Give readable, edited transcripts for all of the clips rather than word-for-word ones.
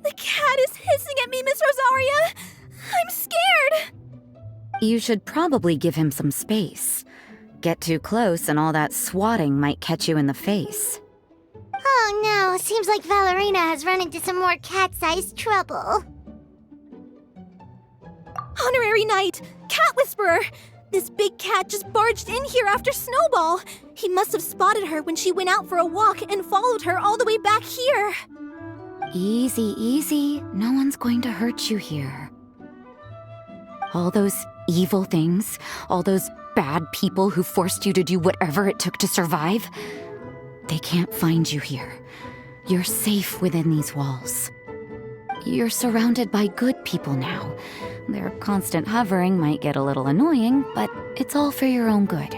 The cat is hissing at me, Miss Rosaria! I'm scared! You should probably give him some space. Get too close and all that swatting might catch you in the face. Oh no, seems like Valerina has run into some more cat-sized trouble. Honorary Knight! Cat Whisperer! This big cat just barged in here after Snowball. He must have spotted her when she went out for a walk and followed her all the way back here. Easy, easy. No one's going to hurt you here. All those evil things, all those bad people who forced you to do whatever it took to survive, they can't find you here. You're safe within these walls. You're surrounded by good people now. Their constant hovering might get a little annoying, but it's all for your own good.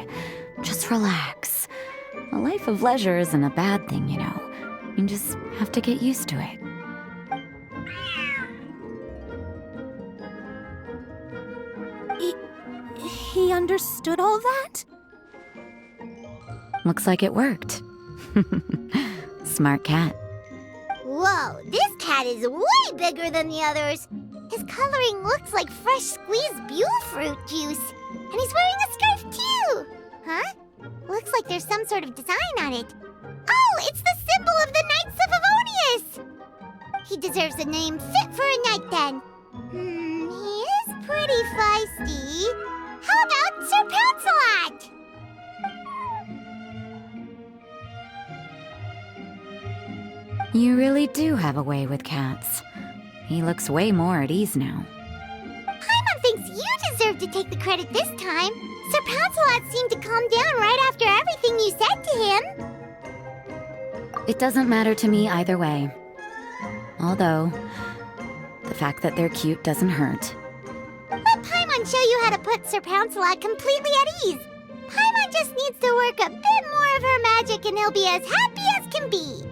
Just relax. A life of leisure isn't a bad thing, you know. You just have to get used to it. He understood all that? Looks like it worked. Smart cat. Whoa, this cat is way bigger than the others. His coloring looks like fresh squeezed Buell fruit juice. And he's wearing a scarf too! Huh? Looks like there's some sort of design on it. Oh, it's the symbol of the Knights of Favonius! He deserves a name fit for a knight then. He is pretty feisty. How about Sir Pouncelot? You really do have a way with cats. He looks way more at ease now. Paimon thinks you deserve to take the credit this time. Sir Pouncelot seemed to calm down right after everything you said to him. It doesn't matter to me either way. Although, the fact that they're cute doesn't hurt. Let Paimon show you how to put Sir Pouncelot completely at ease. Paimon just needs to work a bit more of her magic and he'll be as happy as can be.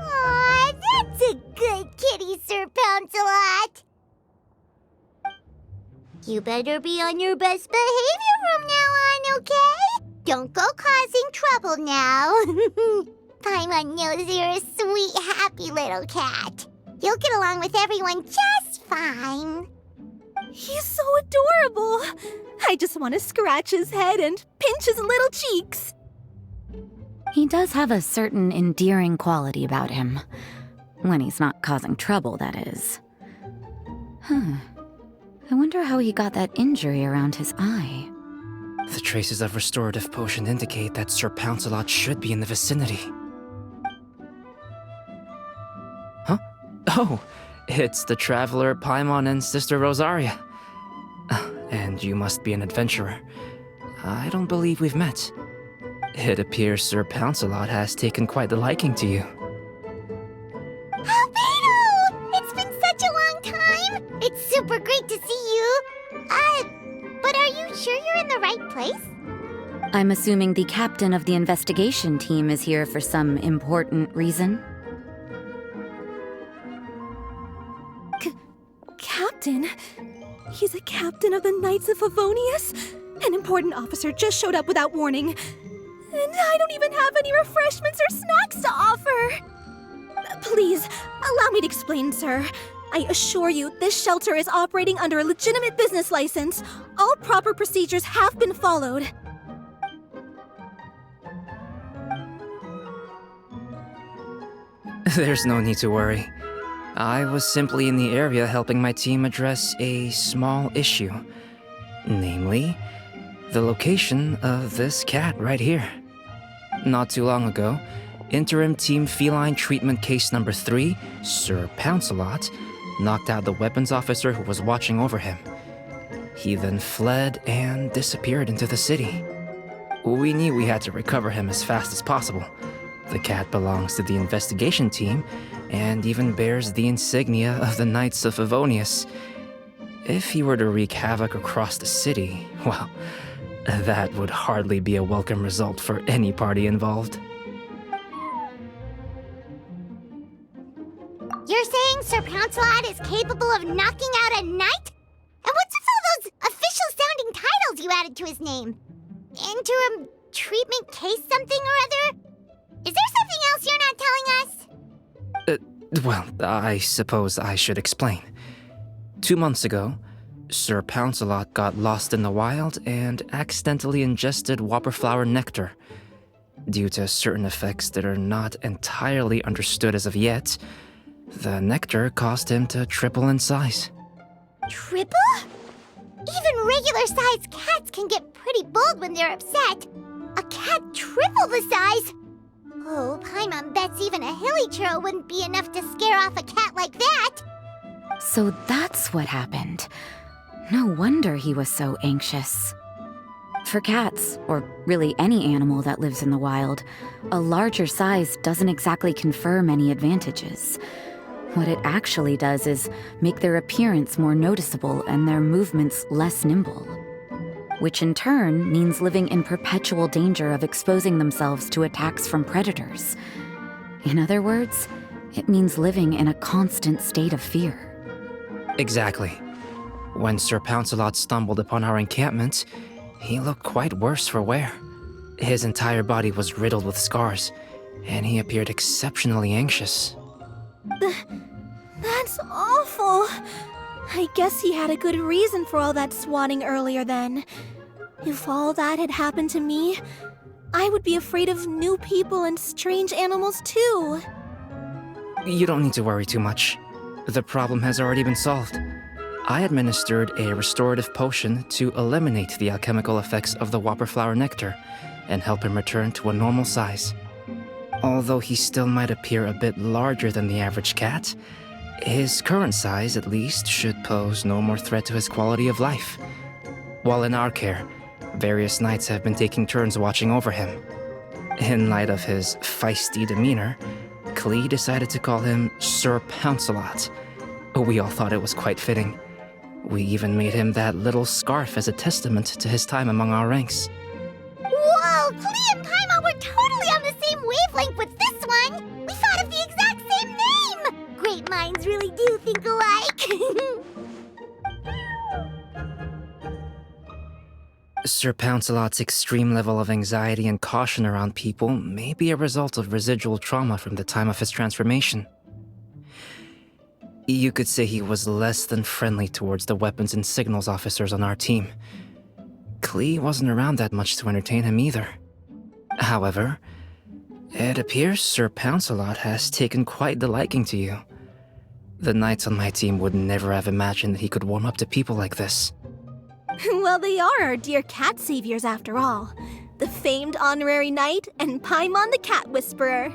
Aw, that's a good kitty, Sir Pouncelot. You better be on your best behavior from now on, okay? Don't go causing trouble now. Paimon knows you're a sweet, happy little cat. You'll get along with everyone just fine. He's so adorable. I just want to scratch his head and pinch his little cheeks. He does have a certain endearing quality about him. When he's not causing trouble, that is. I wonder how he got that injury around his eye. The traces of restorative potion indicate that Sir Pouncelot should be in the vicinity. Huh? Oh, it's the traveler Paimon and Sister Rosaria. And you must be an adventurer. I don't believe we've met. It appears Sir Pouncelot has taken quite the liking to you. Albedo! It's been such a long time! It's super great to see you. But are you sure you're in the right place? I'm assuming the captain of the investigation team is here for some important reason. Captain? He's a captain of the Knights of Favonius? An important officer just showed up without warning. And I don't even have any refreshments or snacks to offer. Please, allow me to explain, sir. I assure you, this shelter is operating under a legitimate business license. All proper procedures have been followed. There's no need to worry. I was simply in the area helping my team address a small issue. Namely, the location of this cat right here. Not too long ago, Interim Team Feline Treatment Case number 3, Sir Pouncelot, knocked out the weapons officer who was watching over him. He then fled and disappeared into the city. We knew we had to recover him as fast as possible. The cat belongs to the investigation team and even bears the insignia of the Knights of Favonius. If he were to wreak havoc across the city, well, that would hardly be a welcome result for any party involved. You're saying Sir Pouncelot is capable of knocking out a knight? And what's with all those official-sounding titles you added to his name? Interim treatment case something or other? Is there something else you're not telling us? Well, I suppose I should explain. 2 months ago, Sir Pouncelot got lost in the wild and accidentally ingested whopperflower nectar. Due to certain effects that are not entirely understood as of yet, the nectar caused him to triple in size. Triple? Even regular-sized cats can get pretty bold when they're upset. A cat triple the size? Oh, Paimon bets even a hilly churl wouldn't be enough to scare off a cat like that. So that's what happened. No wonder he was so anxious. For cats, or really any animal that lives in the wild, a larger size doesn't exactly confer many advantages. What it actually does is make their appearance more noticeable and their movements less nimble, which in turn means living in perpetual danger of exposing themselves to attacks from predators. In other words, it means living in a constant state of fear. Exactly. When Sir Pouncelot stumbled upon our encampment, he looked quite worse for wear. His entire body was riddled with scars, and he appeared exceptionally anxious. That's awful. I guess he had a good reason for all that swatting earlier then. If all that had happened to me, I would be afraid of new people and strange animals too. You don't need to worry too much. The problem has already been solved. I administered a restorative potion to eliminate the alchemical effects of the whopperflower nectar and help him return to a normal size. Although he still might appear a bit larger than the average cat, his current size, at least, should pose no more threat to his quality of life. While in our care, various knights have been taking turns watching over him. In light of his feisty demeanor, Klee decided to call him Sir Pouncelot. We all thought it was quite fitting. We even made him that little scarf as a testament to his time among our ranks. Whoa, Klee and Paimon were totally on the same wavelength with this one. We thought of the exact same name. Great minds really do think alike. Sir Pouncelot's extreme level of anxiety and caution around people may be a result of residual trauma from the time of his transformation. You could say he was less than friendly towards the weapons and signals officers on our team. Klee wasn't around that much to entertain him either. However, it appears Sir Pouncelot has taken quite the liking to you. The knights on my team would never have imagined that he could warm up to people like this. Well, they are our dear cat saviors after all. The famed honorary knight and Paimon the cat whisperer.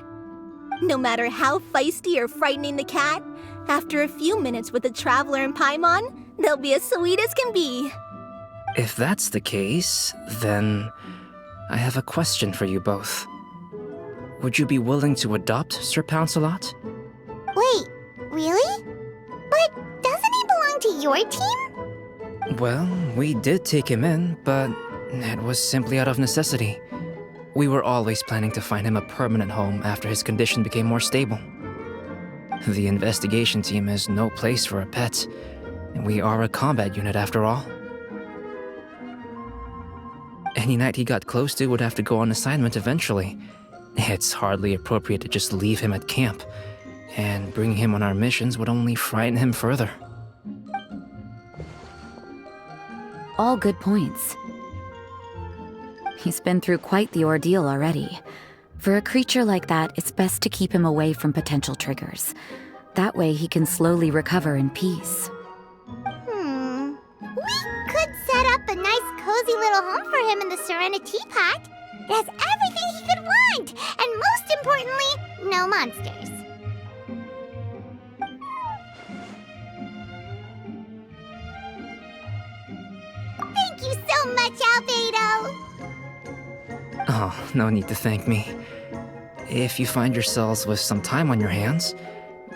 No matter how feisty or frightening the cat, after a few minutes with the traveler and Paimon, they'll be as sweet as can be. If that's the case, then I have a question for you both. Would you be willing to adopt Sir Pouncelot? Wait, really? But doesn't he belong to your team? Well, we did take him in, but it was simply out of necessity. We were always planning to find him a permanent home after his condition became more stable. The investigation team is no place for a pet, and we are a combat unit after all. Any knight he got close to would have to go on assignment eventually. It's hardly appropriate to just leave him at camp, and bringing him on our missions would only frighten him further. All good points. He's been through quite the ordeal already. For a creature like that, it's best to keep him away from potential triggers. That way he can slowly recover in peace. We could set up a nice cozy little home for him in the Serenity Pot. It has everything he could want, and most importantly, no monsters. so much, Albedo! Oh, no need to thank me. If you find yourselves with some time on your hands,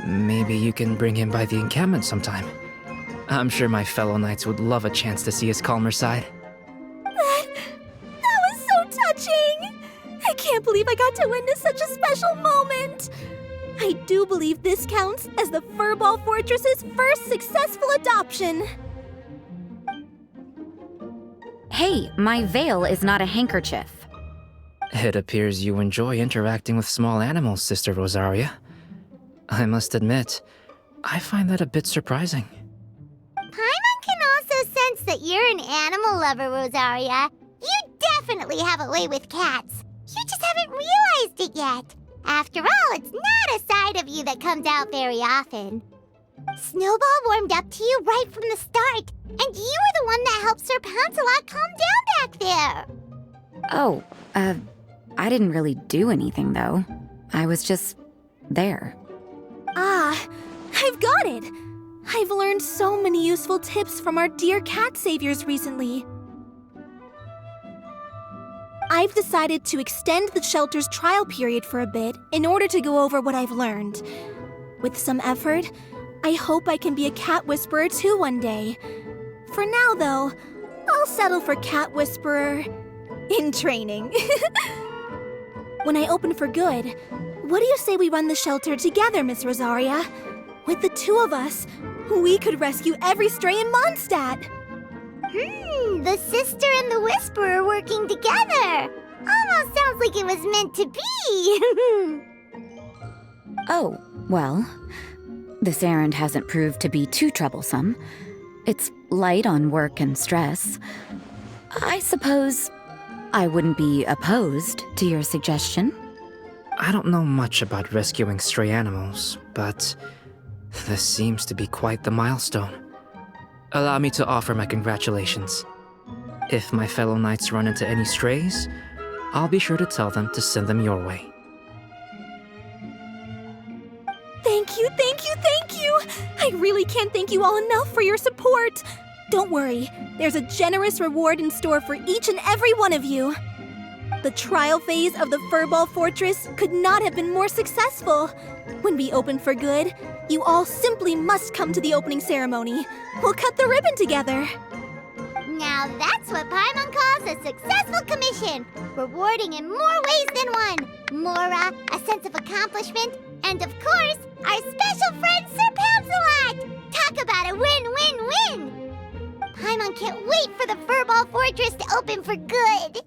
maybe you can bring him by the encampment sometime. I'm sure my fellow knights would love a chance to see his calmer side. That was so touching! I can't believe I got to witness such a special moment! I do believe this counts as the Furball Fortress's first successful adoption. Hey, my veil is not a handkerchief. It appears you enjoy interacting with small animals, Sister Rosaria. I must admit, I find that a bit surprising. Paimon can also sense that you're an animal lover, Rosaria. You definitely have a way with cats. You just haven't realized it yet. After all, it's not a side of you that comes out very often. Snowball warmed up to you right from the start, and you were the one that helped Sir Pouncelot calm down back there. Oh, I didn't really do anything, though. I was just there. Ah, I've got it! I've learned so many useful tips from our dear cat saviors recently. I've decided to extend the shelter's trial period for a bit in order to go over what I've learned. With some effort, I hope I can be a cat whisperer too one day. For now, though, I'll settle for cat whisperer in training. When I open for good, what do you say we run the shelter together, Miss Rosaria? With the two of us, we could rescue every stray in Mondstadt. The sister and the whisperer working together. Almost sounds like it was meant to be. Oh, well, this errand hasn't proved to be too troublesome. It's light on work and stress. I suppose I wouldn't be opposed to your suggestion. I don't know much about rescuing stray animals, but this seems to be quite the milestone. Allow me to offer my congratulations. If my fellow knights run into any strays, I'll be sure to tell them to send them your way. Thank you, thank you, thank you! I really can't thank you all enough for your support. Don't worry, there's a generous reward in store for each and every one of you. The trial phase of the Furball Fortress could not have been more successful. When we open for good, you all simply must come to the opening ceremony. We'll cut the ribbon together. Now that's what Paimon calls a successful commission. Rewarding in more ways than one. Mora, a sense of accomplishment, and of course, our special friend Sir Pouncelot! Talk about a win-win-win! Paimon can't wait for the Furball Fortress to open for good.